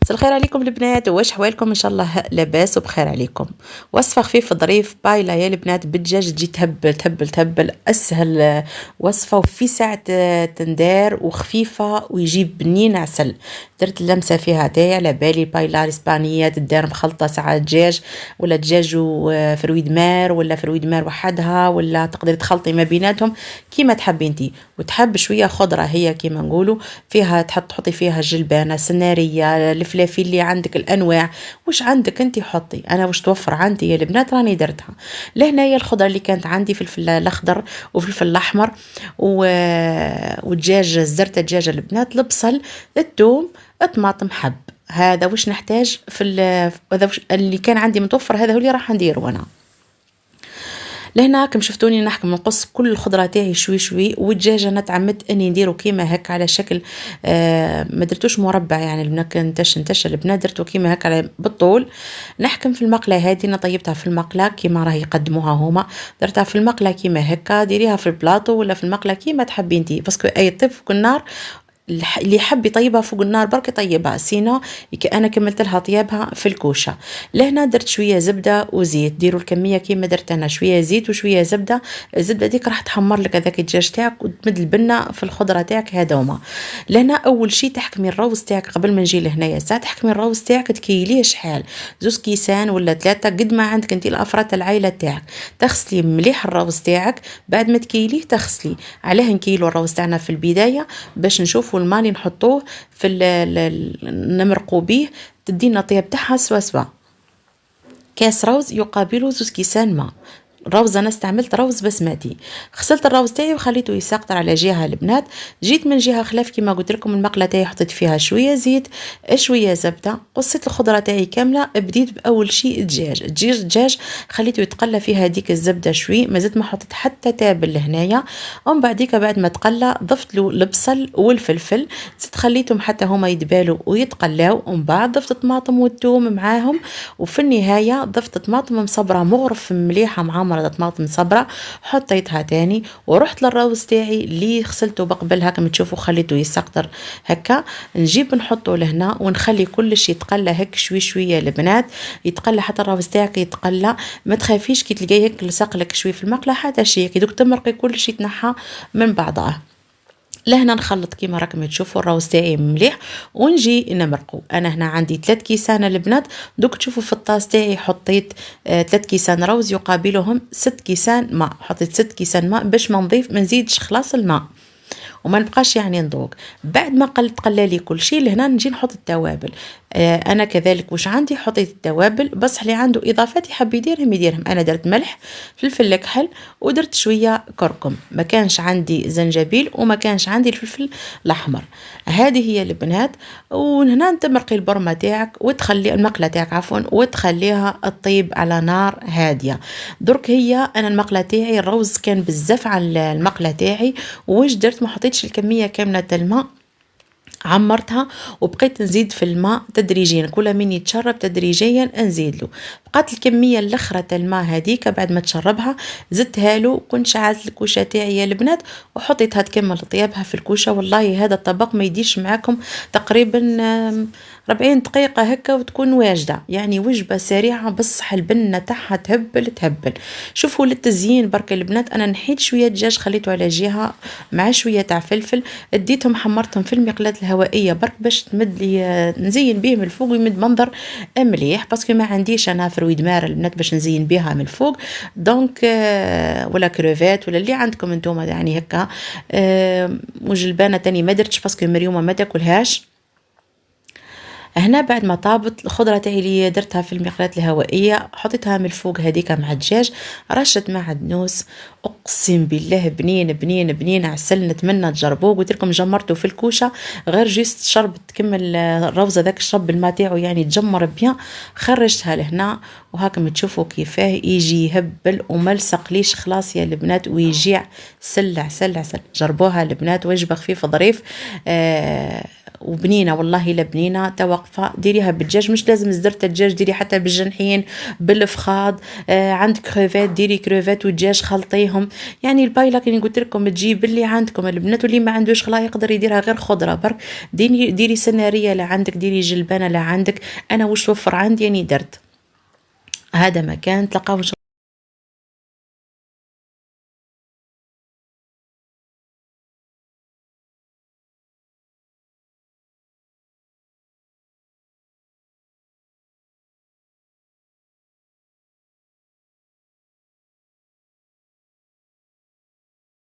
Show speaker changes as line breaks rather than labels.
مساء الخير عليكم البنات، واش حوالكم؟ ان شاء الله لاباس وبخير عليكم. وصفه خفيف ظريف بايله يا البنات بالدجاج، تجي تهبل تهبل تهبل. اسهل وصفه وفي ساعه تندار وخفيفه ويجيب بنين عسل. درت اللمسه فيها تاعي على بالي بايلا الاسبانيه تدار مخلطه ساعه دجاج ولا دجاج وفرويد مار ولا فرويد مار وحدها، ولا تقدري تخلطي ما بيناتهم كيما تحبي انتي. وتحب شويه خضره هي كيما نقولوا فيها، تحطي فيها جلبانه سناريه الفلافل اللي عندك الانواع، واش عندك انت حطي. انا واش توفر عندي يا البنات راني درتها. لهنايا الخضره اللي كانت عندي فلفل الاخضر وفلفل الاحمر ودجاج، زرت الدجاجه البنات، البصل، الثوم، الطماطم حب. هذا واش نحتاج هذا اللي كان عندي متوفر، هذا هو اللي راح نديره انا. لهنا كم شفتوني نحكم نقص كل الخضره تاعي شوي شوي، والدجاجه انا تعمدت اني نديرو كيما هكا على شكل ما درتوش مربع، يعني البنات نتش البنات درتو كيما هكا على بالطول. نحكم في المقله هذه، انا طيبتها في المقله كيما راهي يقدموها هما، درتها في المقله كيما هكا. ديريها في البلاطو ولا في المقله كيما تحبي انتي، باسكو اي طيب فوق النار اللي يحب يطيبها فوق النار برك يطيبها، سينو انا كملت لها طيابها في الكوشه. لهنا درت شويه زبده وزيت، ديروا الكميه كيما درت انا، شويه زيت وشويه زبده. الزبده ديك راح تحمر لك هذاك الدجاج تاعك وتمد البنه في الخضره تاعك هذوما. لهنا اول شيء تحكمي الروز تاعك قبل ما نجي لهنايا، ساعه تحكمي الروز تاعك تكيليه شحال، 2 كيسان ولا 3 قد ما عندك انت الافراد العائله تاعك. تغسلي مليح الروز تاعك، بعد ما تكيليه تغسلي. علاه نكيلو الروز تاعنا في البدايه باش نشوفوا الماء اللي نحطوه في نمرقوا به تدينا طياب تاعها سوا سوا. كاس روز يقابله 2 كيسان ماء. روز انا استعملت روز بسمتي. غسلت الروز تاعي وخليته يسقطر على جهه البنات. جيت من جهه خلاف كيما قلت لكم المقله تاعي حطيت فيها شويه زيت شويه زبده، قصيت الخضره تاعي كامله. بديت باول شيء الدجاج خليته يتقلى فيها هذيك الزبده شوي، ما زلت ما حطيت حتى تابل لهنايا. ومن بعديك بعد ما تقلى ضفت له البصل والفلفل، زدت خليتهم حتى هما يدبالوا ويتقلاو. ومن بعد ضفت الطماطم والثوم معاهم، وفي النهايه ضفت طماطم مصبره مغرف مليحه معمره طماطم صبرة حطيتها تاني. ورحت للروز تاعي اللي غسلته بقبلها كما تشوفوا خليته يسقطر هكا، نجيب نحطه لهنا ونخلي كل شيء يتقلى هك شوي شويه البنات، يتقلى حتى الروز تاعك يتقلى. ما تخافيش كي تلقيه هيك لصق لك شوي في المقله حتى شيء كي دوك تمرقي كل شيء تنحى من بعضها. لهنا نخلط كيما راكم تشوفوا الروز تاعي مليح ونجي نمرقو. انا هنا عندي 3 كيسان البنات، دوك تشوفوا في الطاس تاعي حطيت 3 كيسان روز يقابلهم 6 كيسان ماء. حطيت 6 كيسان ماء باش ما نزيدش خلاص الماء وما نبقاش يعني نذوق. بعد ما قلالي كل شيء لهنا نجي نحط التوابل. انا كذلك واش عندي حطيت التوابل، بصح اللي عنده اضافات يحب يديرهم. انا درت ملح فلفل كحل ودرت شويه كركم، ما كانش عندي زنجبيل وما كانش عندي الفلفل الاحمر. هذه هي البنات. وهنا تمرقي البرمه تاعك وتخلي المقله تاعك عفوا وتخليها تطيب على نار هاديه. درك هي انا المقله تاعي الروز كان بزاف على المقله تاعي، واش درت ما حطيتش الكميه كامله الماء، عمرتها وبقيت نزيد في الماء تدريجيا، كل من يتشرب تدريجيا نزيد له. بقات الكميه الاخرى تاع الماء هذيك بعد ما تشربها زدتها له. كنت شعلت الكوشه تاعي يا البنات وحطيتها تكمل طيابها في الكوشه. والله هذا الطبق ما يديش معاكم تقريبا 40 دقيقه هكا وتكون واجده، يعني وجبه سريعه بصح البنه تاعها تهبل. شوفوا للتزيين برك البنات انا نحيت شويه دجاج خليته على جهه مع شويه تاع فلفل، اديتهم حمرتهم في المقلاة الهوائيه برك باش تمد لي نزين بيه من الفوق ويمد منظر مليح، باسكو ما عنديش انا فرويد مار البنات باش نزين بها من الفوق. دونك ولا كروفات ولا اللي عندكم انتم يعني هكا. وجلبانه تاني ما درتش باسكو مريومه ما تاكلهاش. هنا بعد ما طابت الخضره تاعي اللي درتها في المقلاة الهوائيه حطيتها من الفوق هذيك مع الدجاج، رشت معدنوس. اقسم بالله بنين عسل. نتمنى تجربوه. قلت لكم جمرته في الكوشه غير جيست شربت تكمل الروزه ذاك الشرب الماء تاعو يعني تجمر بيان. خرجتها لهنا وهاكم تشوفوا كيفاه يجي يهبل وما لصقليش خلاص يا البنات ويجيع سل. جربوها البنات، وجبه خفيفه ظريف. وبنينه والله الا بنينه توقفه. ديريها بالدجاج، مش لازم زرت الدجاج، ديري حتى بالجنحين بالفخاض. عندك كروفات، ديري كروفات ودجاج خلطيهم. يعني البايله كي قلت لكم تجيب اللي عندكم البنات، واللي ما عندوش خلا يقدر يديرها غير خضره برك. ديري سناريه لا عندك، ديري جلبانه لا عندك. انا وش وفر عندي يعني درت. هذا مكان تلقاو